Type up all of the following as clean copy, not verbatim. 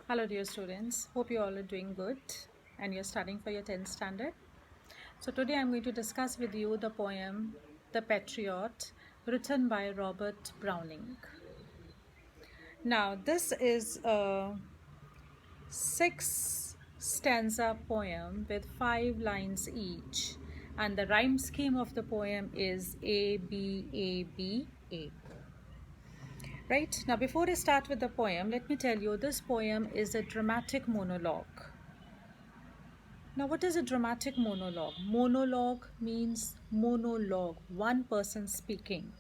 Hello dear students, hope you all are doing good and you're studying for your 10th standard. So today I'm going to discuss with you the poem The Patriot, written by Robert Browning. Now this is a 6 stanza poem with 5 lines each, and the rhyme scheme of the poem is A B A B A. Right, now before I start with the poem, let me tell you this poem is a dramatic monologue. Now, what is a dramatic monologue? Monologue means monologue, one person speaking.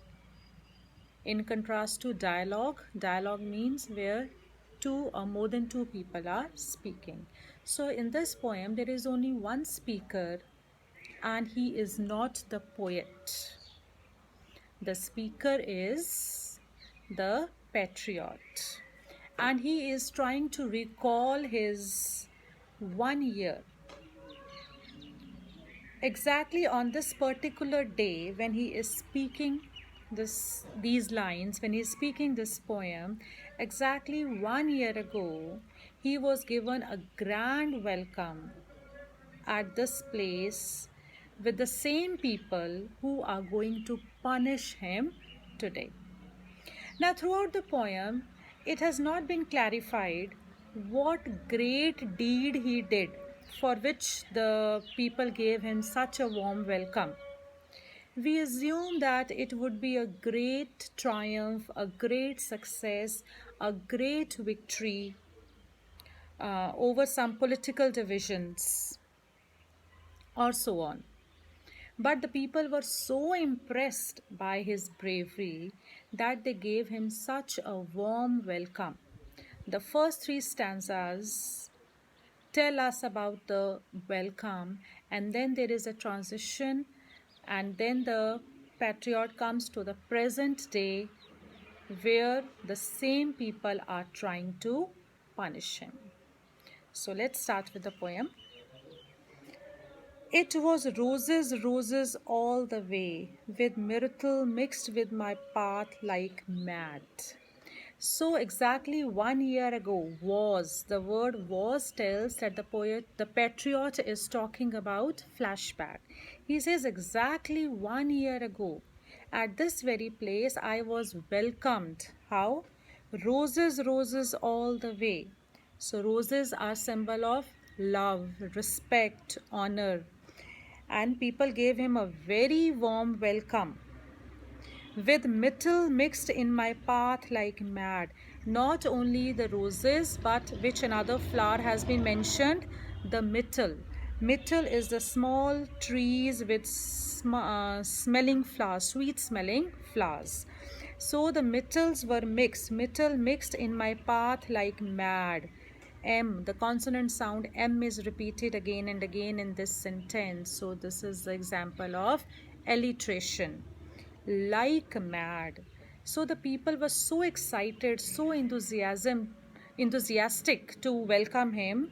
In contrast to dialogue, dialogue means where two or more than two people are speaking. So, in this poem, there is only one speaker and he is not the poet. The speaker is the patriot, and he is trying to recall his 1 year. Exactly on this particular day when he is speaking these lines, when he is speaking this poem, exactly 1 year ago, he was given a grand welcome at this place with the same people who are going to punish him today. Now, throughout the poem, it has not been clarified what great deed he did for which the people gave him such a warm welcome. We assume that it would be a great triumph, a great success, a great victory over some political divisions, or so on. But the people were so impressed by his bravery that they gave him such a warm welcome. The first 3 stanzas tell us about the welcome, and then there is a transition, and then the patriot comes to the present day where the same people are trying to punish him. So let's start with the poem. It was roses, roses all the way, with myrtle mixed with my path like mad. So exactly 1 year ago was, the word was tells that the patriot is talking about flashback. He says exactly 1 year ago, at this very place I was welcomed. How? Roses, roses all the way. So roses are symbol of love, respect, honor, and people gave him a very warm welcome. With myrtle mixed in my path like mad. Not only the roses, but which another flower has been mentioned, the myrtle. Myrtle is the small trees with smelling flowers, sweet smelling flowers. So the myrtles were mixed, myrtle mixed in my path like mad. M, the consonant sound M is repeated again and again in this sentence. So this is the example of alliteration. Like mad. So the people were so excited, so enthusiastic to welcome him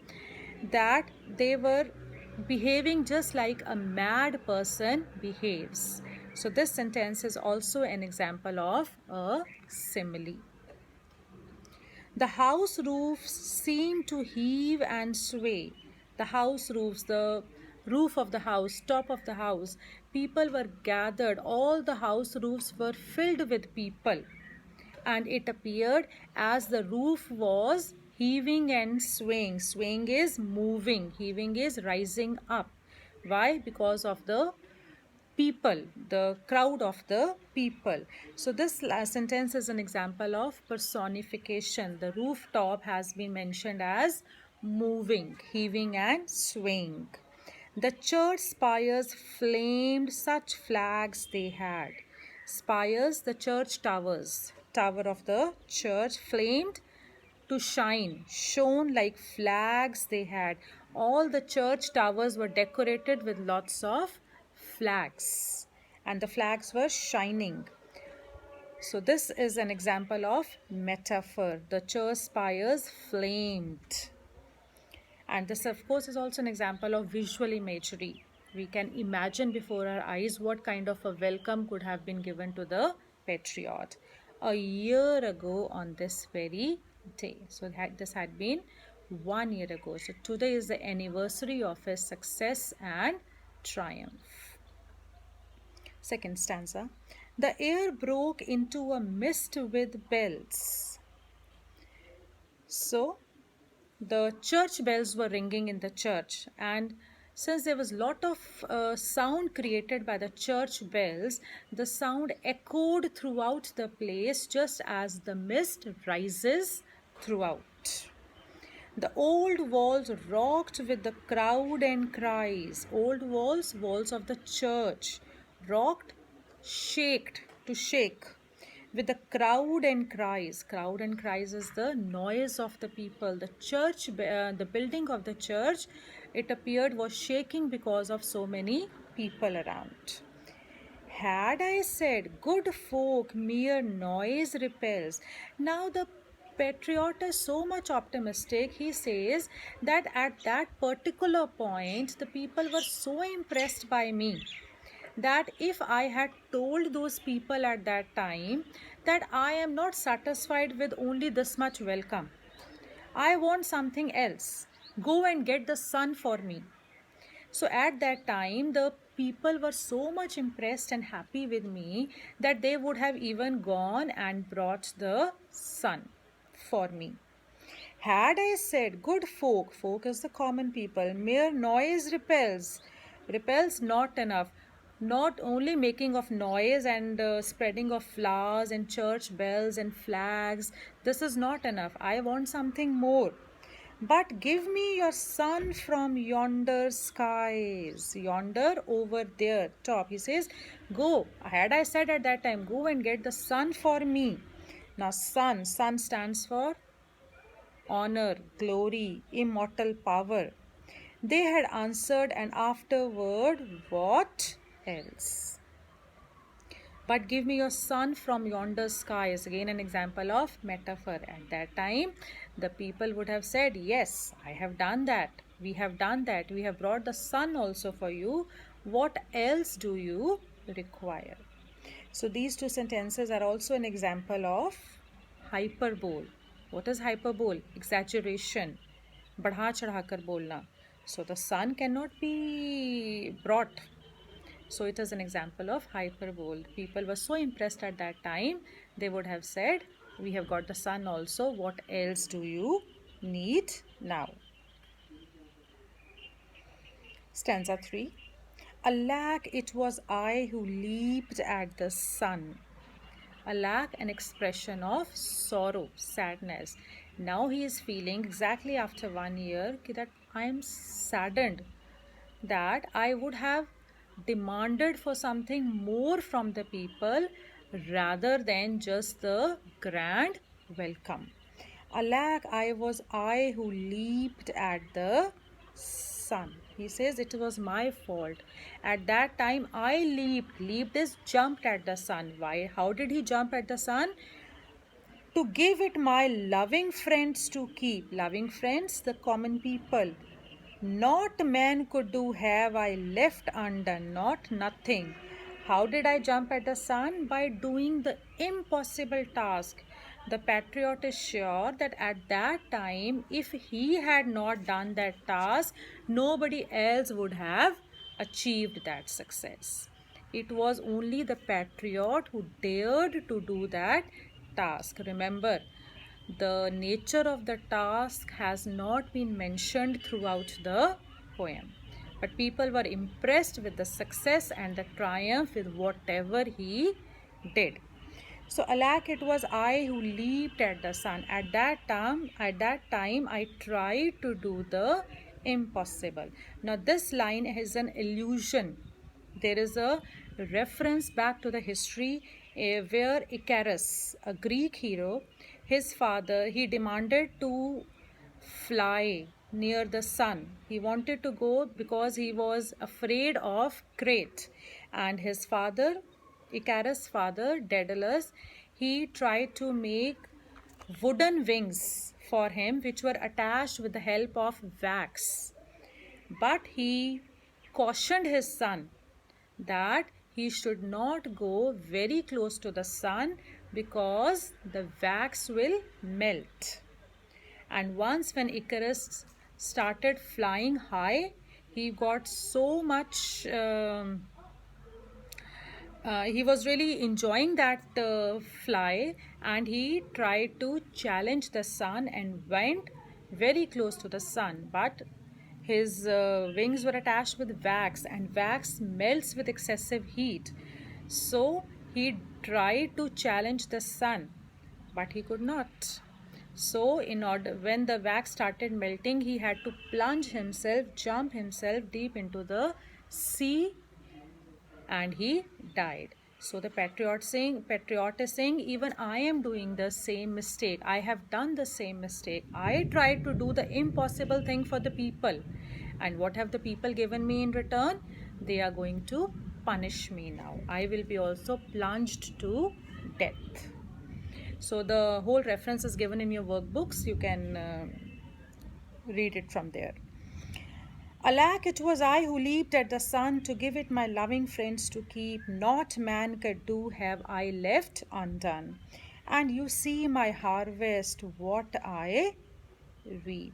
that they were behaving just like a mad person behaves. So this sentence is also an example of a simile. The house roofs seemed to heave and sway. The house roofs, the roof of the house, top of the house, people were gathered. All the house roofs were filled with people. And it appeared as the roof was heaving and swaying. Swaying is moving, heaving is rising up. Why? Because of the people, the crowd of the people. So this last sentence is an example of personification. The rooftop has been mentioned as moving, heaving and swaying. The church spires flamed, such flags they had. Spires, the church towers, tower of the church, flamed to shine, shone like flags they had. All the church towers were decorated with lots of flags, and the flags were shining. So this is an example of metaphor. The church spires flamed. And this, of course, is also an example of visual imagery. We can imagine before our eyes what kind of a welcome could have been given to the patriot. A year ago on this very day. So this had been 1 year ago. So today is the anniversary of his success and triumph. Second stanza. The air broke into a mist with bells. So the church bells were ringing in the church, and since there was a lot of sound created by the church bells, the sound echoed throughout the place just as the mist rises throughout. The old walls rocked with the crowd and cries. Old walls, walls of the church, rocked, shaked, to shake, with the crowd and cries. Crowd and cries is the noise of the people. The church, the building of the church, it appeared was shaking because of so many people around. Had I said, good folk, mere noise repels. Now the patriot is so much optimistic. He says that at that particular point, the people were so impressed by me that if I had told those people at that time that I am not satisfied with only this much welcome, I want something else. Go and get the sun for me. So at that time, the people were so much impressed and happy with me that they would have even gone and brought the sun for me. Had I said, good folk, folk is the common people, mere noise repels. Repels not enough. Not only making of noise and spreading of flowers and church bells and flags, this is not enough. I want something more. But give me your sun from yonder skies, yonder over there, top. He says, go. Had I said at that time, go and get the sun for me. Now, sun stands for honor, glory, immortal power. They had answered, and afterward, what else? But give me your sun from yonder sky is again an example of metaphor. At that time, the people would have said, yes, I have done that. We have done that. We have brought the sun also for you. What else do you require? So these two sentences are also an example of hyperbole. What is hyperbole? Exaggeration. Badha chadha kar bolna. So the sun cannot be brought. So it is an example of hyperbole. People were so impressed at that time, they would have said, we have got the sun also. What else do you need now? Stanza 3. Alack, it was I who leaped at the sun. Alack, an expression of sorrow, sadness. Now he is feeling exactly after 1 year that I am saddened that I would have demanded for something more from the people rather than just the grand welcome. Alack, I who leaped at the sun. He says it was my fault. At that time I leaped. Leaped is jumped at the sun. Why? How did he jump at the sun? To give it my loving friends to keep. Loving friends, the common people. Not man could do have I left undone, not nothing. How did I jump at the sun? By doing the impossible task. The patriot is sure that at that time, if he had not done that task, nobody else would have achieved that success. It was only the patriot who dared to do that task. Remember, the nature of the task has not been mentioned throughout the poem. But people were impressed with the success and the triumph with whatever he did. So, alack, it was I who leaped at the sun. At that time, I tried to do the impossible. Now, this line is an allusion. There is a reference back to the history where Icarus, a Greek hero, his father, he demanded to fly near the sun. He wanted to go because he was afraid of Crete. And his father, Icarus' father, Daedalus, he tried to make wooden wings for him which were attached with the help of wax. But he cautioned his son that he should not go very close to the sun because the wax will melt. And once when Icarus started flying high, he got so much he was really enjoying that fly, and he tried to challenge the sun and went very close to the sun, but his wings were attached with wax, and wax melts with excessive heat. So he tried to challenge the sun, but he could not. So in order, when the wax started melting, he had to plunge himself, jump himself deep into the sea, and he died. So the patriot is saying, even I am doing the same mistake. I have done the same mistake. I tried to do the impossible thing for the people. And what have the people given me in return? They are going to punish me now. I will be also plunged to death. So the whole reference is given in your workbooks. You can read it from there. Alack, it was I who leaped at the sun to give it my loving friends to keep. Naught man could do have I left undone. And you see my harvest, what I reap.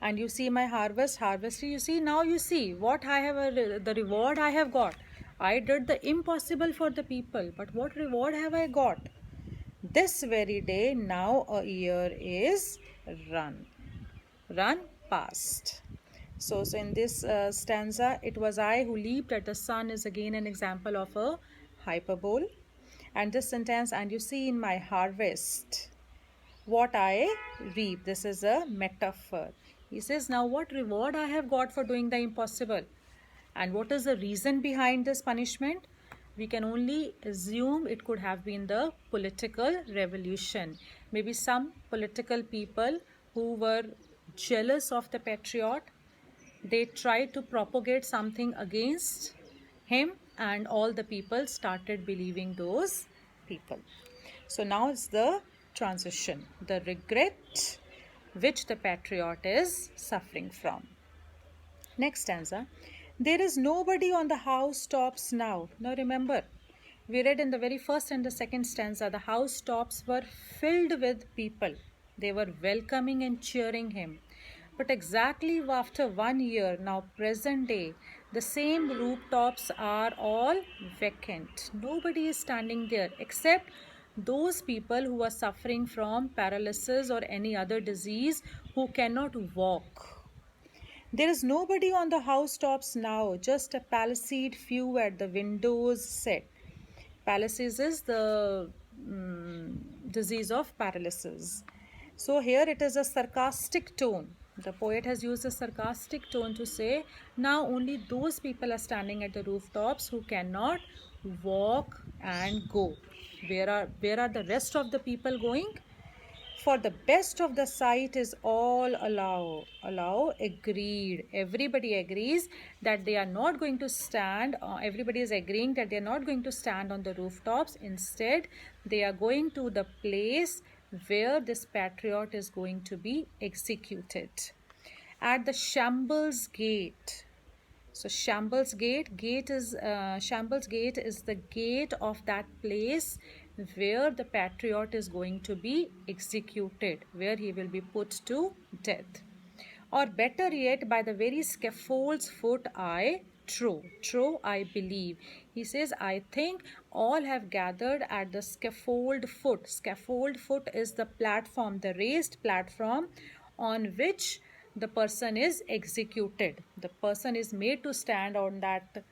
And you see my harvest, you see, now you see what I have, the reward I have got. I did the impossible for the people, but what reward have I got? This very day, now a year is run past. So in this stanza, it was I who leaped at the sun is again an example of a hyperbole. And this sentence, and you see in my harvest what I reap, this is a metaphor. He says, now what reward I have got for doing the impossible, and what is the reason behind this punishment? We can only assume it could have been the political revolution. Maybe some political people who were jealous of the patriot, they tried to propagate something against him, and all the people started believing those people. So now it's the transition, the regret which the patriot is suffering from. Next stanza. There is nobody on the housetops now. Now remember, we read in the very first and the second stanza, the housetops were filled with people. They were welcoming and cheering him. But exactly after 1 year, now present day, the same rooftops are all vacant. Nobody is standing there except those people who are suffering from paralysis or any other disease, who cannot walk. There is nobody on the housetops now, just a palisaded few at the windows set. Paralysis is the disease of paralysis. So here it is a sarcastic tone. The poet has used a sarcastic tone to say, now only those people are standing at the rooftops who cannot walk and go. Where are the rest of the people going? For the best of the sight is all allow agreed. Everybody agrees that they are not going to stand, everybody is agreeing that they are not going to stand on the rooftops. Instead, they are going to the place where this patriot is going to be executed. At the Shambles Gate. So Shambles Gate is the gate of that place where the patriot is going to be executed, where he will be put to death. Or better yet, by the very scaffold's foot I trow, I believe. He says, I think all have gathered at the scaffold foot. Scaffold foot is the platform, the raised platform on which the person is executed. The person is made to stand on that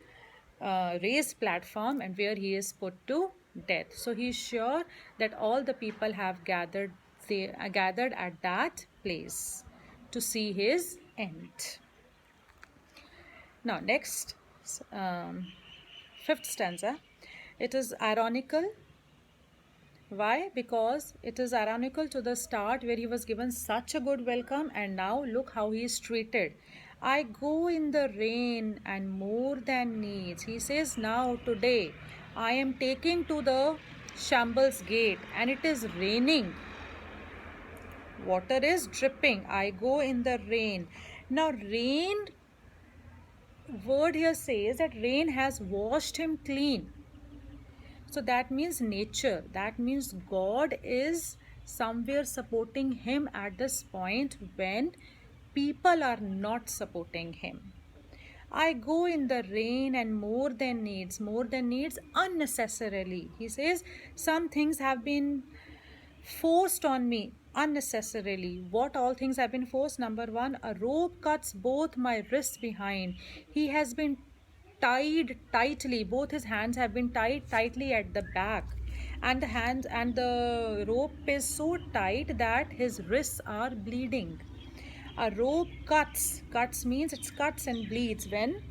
raised platform, and where he is put to death. So he is sure that all the people have gathered at that place to see his end. Now next, fifth stanza. It is ironical. Why? Because it is ironical to the start, where he was given such a good welcome, and now look how he is treated. I go in the rain and more than needs. He says, now today I am taking to the Shambles Gate and it is raining. Water is dripping. I go in the rain. Now rain, word here says that rain has washed him clean. So that means nature, that means God is somewhere supporting him at this point when people are not supporting him. I go in the rain and more than needs unnecessarily. He says, some things have been forced on me unnecessarily. What all things have been forced? Number one, a rope cuts both my wrists behind. He has been tied tightly. Both his hands have been tied tightly at the back. And the rope is so tight that his wrists are bleeding. A rope cuts. Cuts means it cuts and bleeds when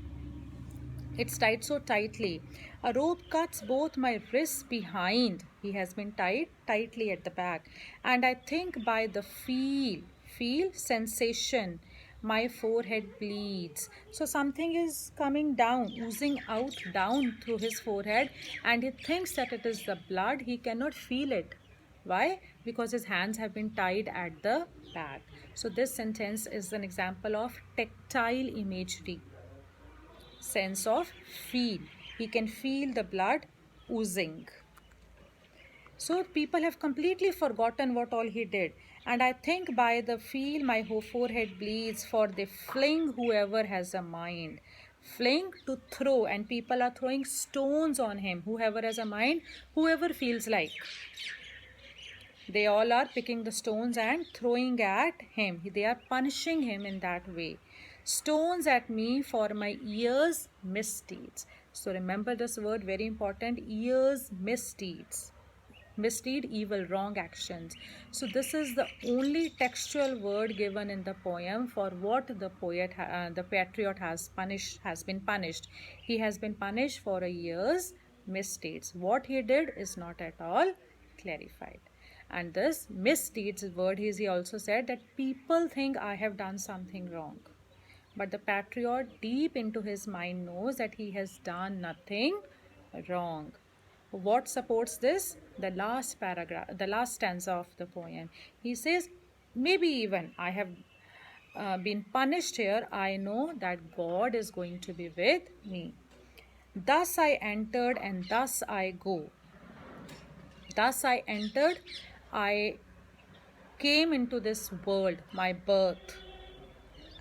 it's tied so tightly. A rope cuts both my wrists behind. He has been tied tightly at the back. And I think by the feel sensation, my forehead bleeds. So something is coming down, oozing out down through his forehead, and he thinks that it is the blood. He cannot feel it. Why? Because his hands have been tied at the back. So this sentence is an example of tactile imagery. Sense of feel. He can feel the blood oozing. So people have completely forgotten what all he did. And I think by the feel my forehead bleeds, for they fling whoever has a mind. Fling, to throw, and people are throwing stones on him. Whoever has a mind, whoever feels like. They all are picking the stones and throwing at him. They are punishing him in that way. Stones at me for my years' misdeeds. So remember this word, very important, years' misdeeds. Misdeed, evil, wrong actions. So this is the only textual word given in the poem for what the patriot has been punished. He has been punished for a year's misdeeds. What he did is not at all clarified. And this misdeeds word, he also said that people think I have done something wrong. But the patriot deep into his mind knows that he has done nothing wrong. What supports this? The last paragraph, the last stanza of the poem. He says, maybe even I have been punished here, I know that God is going to be with me. Thus I entered and thus I go. Thus I entered, I came into this world, my birth.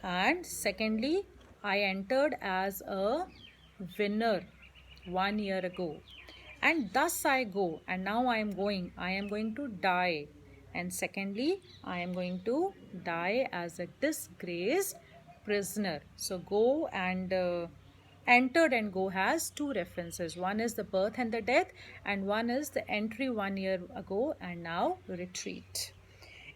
And secondly, I entered as a winner 1 year ago. And thus I go, and now I am going to die. And secondly, I am going to die as a disgraced prisoner. So go and entered and go has two references. One is the birth and the death, and one is the entry 1 year ago and now retreat.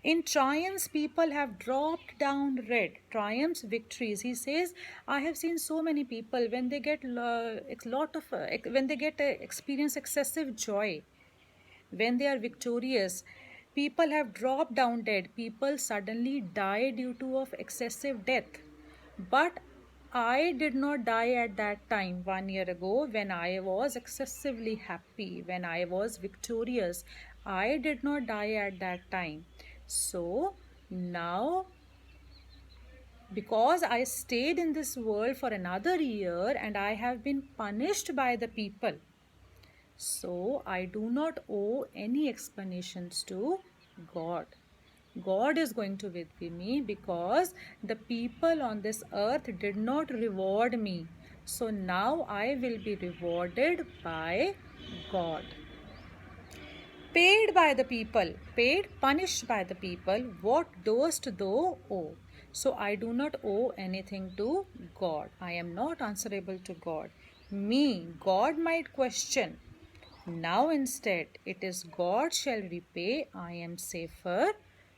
In triumphs, people have dropped down red. Triumphs, victories. He says, I have seen so many people when they get experience excessive joy, when they are victorious, people have dropped down dead. People suddenly die due to of excessive death. But I did not die at that time 1 year ago when I was excessively happy, when I was victorious. I did not die at that time. So now, because I stayed in this world for another year and I have been punished by the people, so I do not owe any explanations to God. God is going to be with me because the people on this earth did not reward me. So now I will be rewarded by God. Paid by the people, punished by the people, what doest thou owe? So I do not owe anything to God. I am not answerable to God. Me, God might question. Now instead, it is God shall repay, I am safer.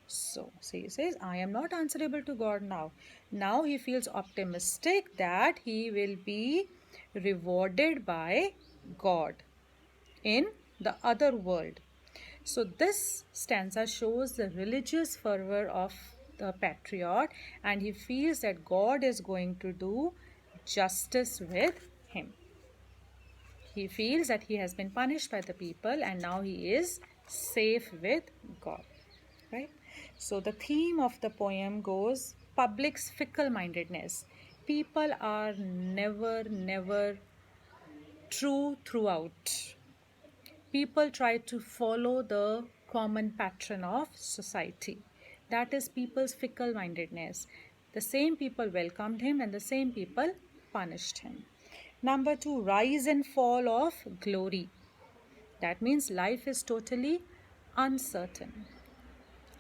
So he says, I am not answerable to God now. Now he feels optimistic that he will be rewarded by God in the other world. So this stanza shows the religious fervor of the patriot, and he feels that God is going to do justice with him. He feels that he has been punished by the people and now he is safe with God. Right? So the theme of the poem goes public's fickle-mindedness. People are never true throughout. People try to follow the common pattern of society. That is people's fickle-mindedness. The same people welcomed him and the same people punished him. Number 2, rise and fall of glory. That means life is totally uncertain.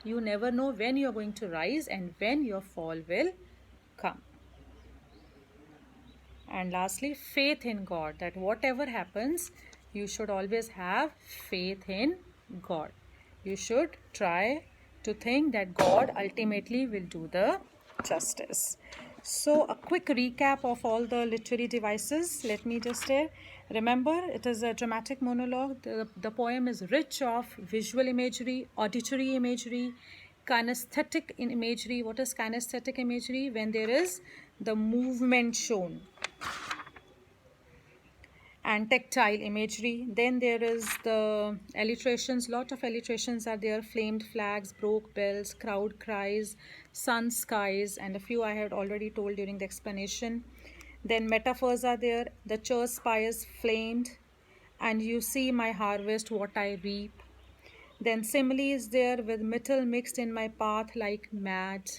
You never know when you are going to rise and when your fall will come. And lastly, faith in God, that whatever happens, you should always have faith in God. You should try to think that God ultimately will do the justice. So a quick recap of all the literary devices. Let me just remember, it is a dramatic monologue. The poem is rich of visual imagery, auditory imagery, kinesthetic imagery. What is kinesthetic imagery? When there is the movement shown, and tactile imagery. Then there is the alliterations. Lot of alliterations are there: flamed flags, broke bells, crowd cries, sun skies, and a few I had already told during the explanation. Then metaphors are there: the church spires flamed, and you see my harvest, what I reap. Then simile is there: with metal mixed in my path like mad.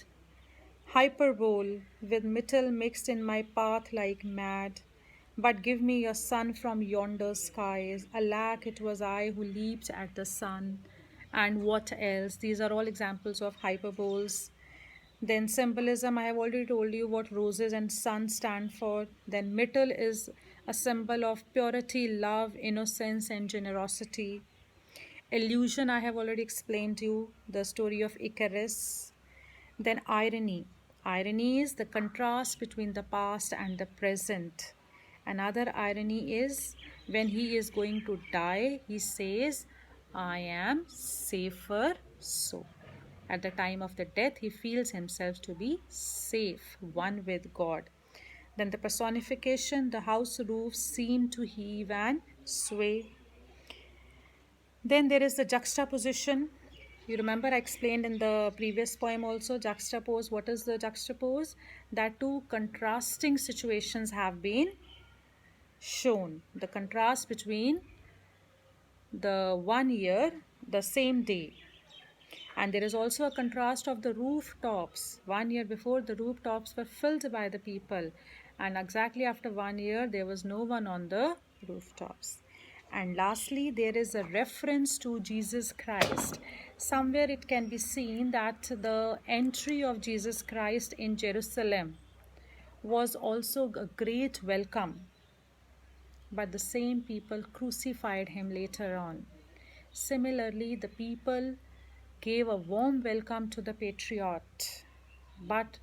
Hyperbole: with metal mixed in my path like mad. But give me your sun from yonder skies. Alack, it was I who leaped at the sun. And what else? These are all examples of hyperboles. Then symbolism, I have already told you what roses and sun stand for. Then metal is a symbol of purity, love, innocence, and generosity. Illusion, I have already explained to you the story of Icarus. Then irony. Irony is the contrast between the past and the present. Another irony is when he is going to die, he says, I am safer so. At the time of the death, he feels himself to be safe, one with God. Then the personification, the house roofs seem to heave and sway. Then there is the juxtaposition. You remember I explained in the previous poem also, juxtapose. What is the juxtapose? That two contrasting situations have been shown. The contrast between the 1 year, the same day. And there is also a contrast of the rooftops. 1 year before, the rooftops were filled by the people. And exactly after 1 year, there was no one on the rooftops. And lastly, there is a reference to Jesus Christ. Somewhere it can be seen that the entry of Jesus Christ in Jerusalem was also a great welcome. But the same people crucified him later on. Similarly, the people gave a warm welcome to the Patriot, but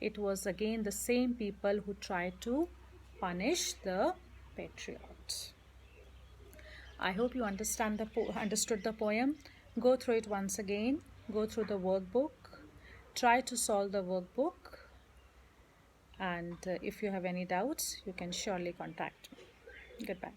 it was again the same people who tried to punish the Patriot. I hope you understood the poem. Go through it once again. Go through the workbook. Try to solve the workbook. And if you have any doubts, you can surely contact me. Goodbye.